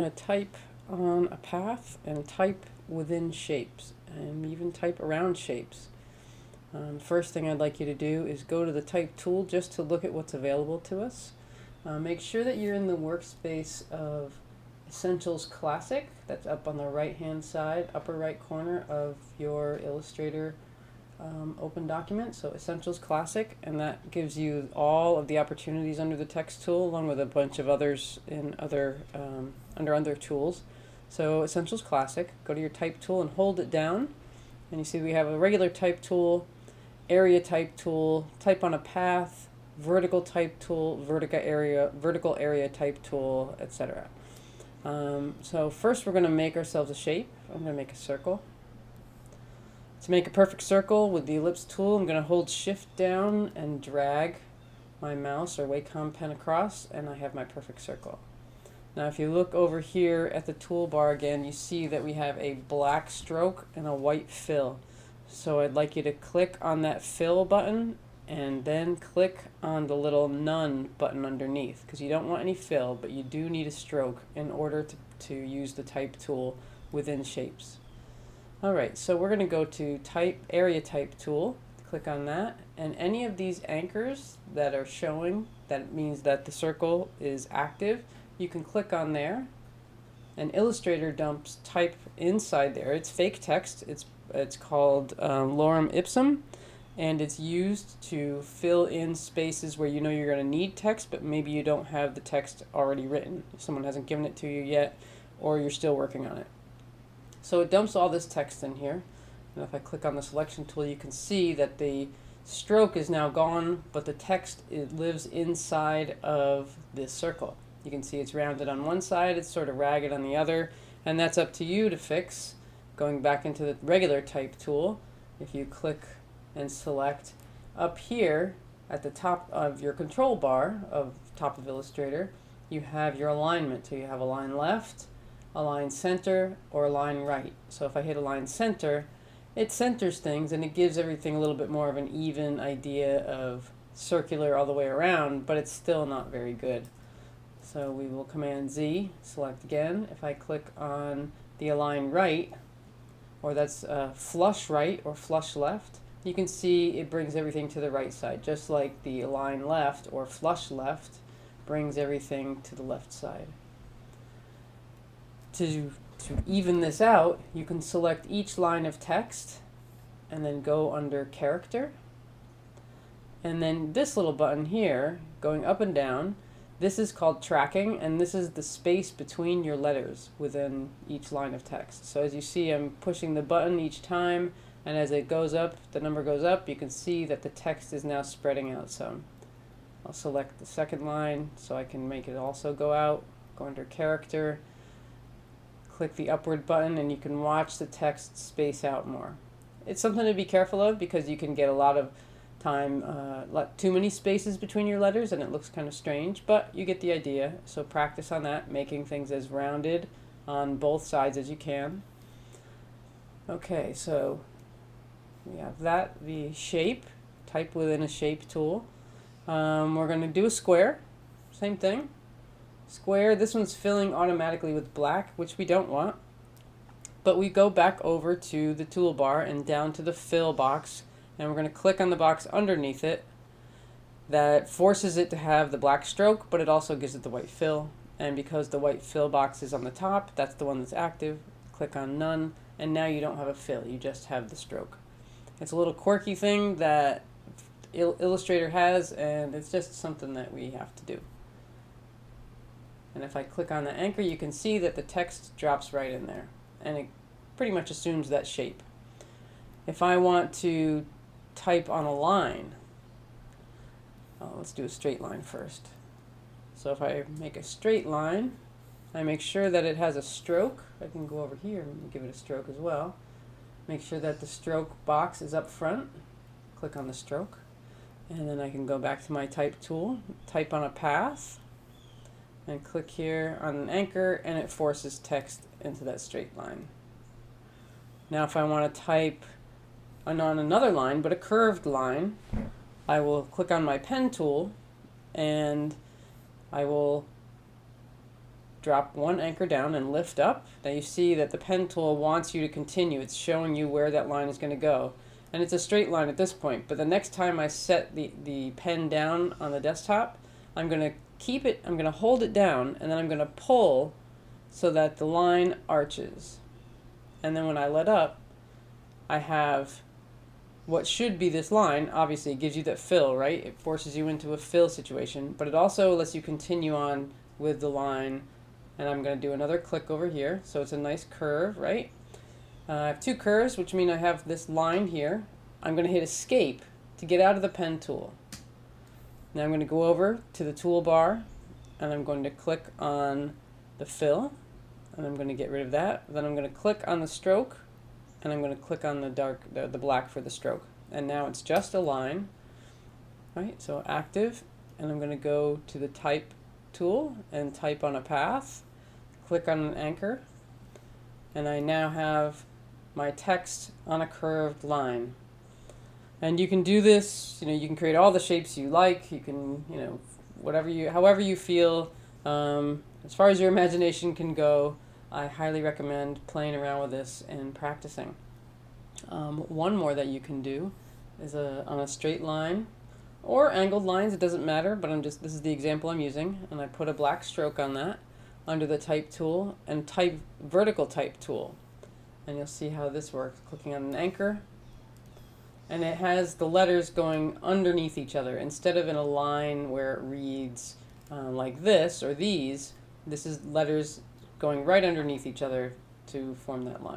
going to type on a path and type within shapes and even type around shapes. First thing I'd like you to do is go to the type tool just to look at what's available to us. Make sure that you're in the workspace of Essentials Classic. That's up on the right hand side, upper right corner of your Illustrator open document. So Essentials Classic, and that gives you all of the opportunities under the text tool along with a bunch of others in under other tools. So Essentials Classic, go to your type tool and hold it down, and you see we have a regular type tool, area type tool, type on a path, vertical type tool, vertical area type tool, etc. So first we're going to make ourselves a shape. I'm going to make a circle. To make a perfect circle with the ellipse tool, I'm going to hold shift down and drag my mouse or Wacom pen across, and I have my perfect circle. Now if you look over here at the toolbar again, you see that we have a black stroke and a white fill. So I'd like you to click on that fill button and then click on the little none button underneath, because you don't want any fill, but you do need a stroke in order to use the type tool within shapes. Alright, so we're going to go to area type tool, click on that, and any of these anchors that are showing, that means that the circle is active, you can click on there, and Illustrator dumps type inside there. It's fake text, it's called lorem ipsum, and it's used to fill in spaces where you know you're going to need text, but maybe you don't have the text already written. Someone hasn't given it to you yet, or you're still working on it. So it dumps all this text in here, and if I click on the selection tool, you can see that the stroke is now gone, but the text, it lives inside of this circle. You can see it's rounded on one side, it's sort of ragged on the other, and that's up to you to fix. Going back into the regular type tool, if you click and select up here at the top of your control bar of top of Illustrator, you have your alignment. So you have a line left, a line center, or a line right. So if I hit a line center, it centers things and it gives everything a little bit more of an even idea of circular all the way around, but it's still not very good. So we will Command Z, select again. If I click on the align right, or that's flush right or flush left, you can see it brings everything to the right side, just like the align left or flush left brings everything to the left side. To even this out, you can select each line of text and then go under character. And then this little button here, going up and down, this is called tracking, and this is the space between your letters within each line of text. So as you see, I'm pushing the button each time, and as it goes up, the number goes up, you can see that the text is now spreading out some. I'll select the second line so I can make it also go out. Go under character, click the upward button, and you can watch the text space out more. It's something to be careful of because you can get a lot of time, too many spaces between your letters, and it looks kind of strange, but you get the idea. So practice on that, making things as rounded on both sides as you can. Okay, so we have that, the shape, type within a shape tool. We're going to do a square, same thing. Square, this one's filling automatically with black, which we don't want. But we go back over to the toolbar and down to the fill box, and we're going to click on the box underneath it. That forces it to have the black stroke, but it also gives it the white fill. And because the white fill box is on the top, that's the one that's active. Click on none, and now you don't have a fill, you just have the stroke. It's a little quirky thing that Illustrator has, and it's just something that we have to do. And if I click on the anchor, you can see that the text drops right in there, and it pretty much assumes that shape. If I want to type on a line, let's do a straight line first. So if I make a straight line, I make sure that it has a stroke. I can go over here and give it a stroke as well. Make sure that the stroke box is up front. Click on the stroke, and then I can go back to my type tool, type on a path, and click here on an anchor, and it forces text into that straight line. Now if I want to type on another line, but a curved line, I will click on my pen tool, and I will drop one anchor down and lift up. Now you see that the pen tool wants you to continue. It's showing you where that line is going to go. And it's a straight line at this point, but the next time I set the pen down on the desktop, I'm going to keep it, I'm going to hold it down, and then I'm going to pull so that the line arches. And then when I let up, I have what should be this line. Obviously, it gives you that fill, right? It forces you into a fill situation, but it also lets you continue on with the line. And I'm going to do another click over here, so it's a nice curve, right? I have two curves, which mean I have this line here. I'm going to hit escape to get out of the pen tool. Now I'm going to go over to the toolbar, and I'm going to click on the fill, and I'm going to get rid of that. Then I'm going to click on the stroke, and I'm going to click on the black for the stroke. And now it's just a line, right? So active, and I'm going to go to the type tool and type on a path, click on an anchor, and I now have my text on a curved line. And you can do this, you can create all the shapes you like. You can, however you feel. As far as your imagination can go, I highly recommend playing around with this and practicing. One more that you can do is on a straight line or angled lines. It doesn't matter, but this is the example I'm using, and I put a black stroke on that under the type tool and type vertical type tool. And you'll see how this works. Clicking on an anchor, and it has the letters going underneath each other instead of in a line where it reads like this or these. This is letters going right underneath each other to form that line.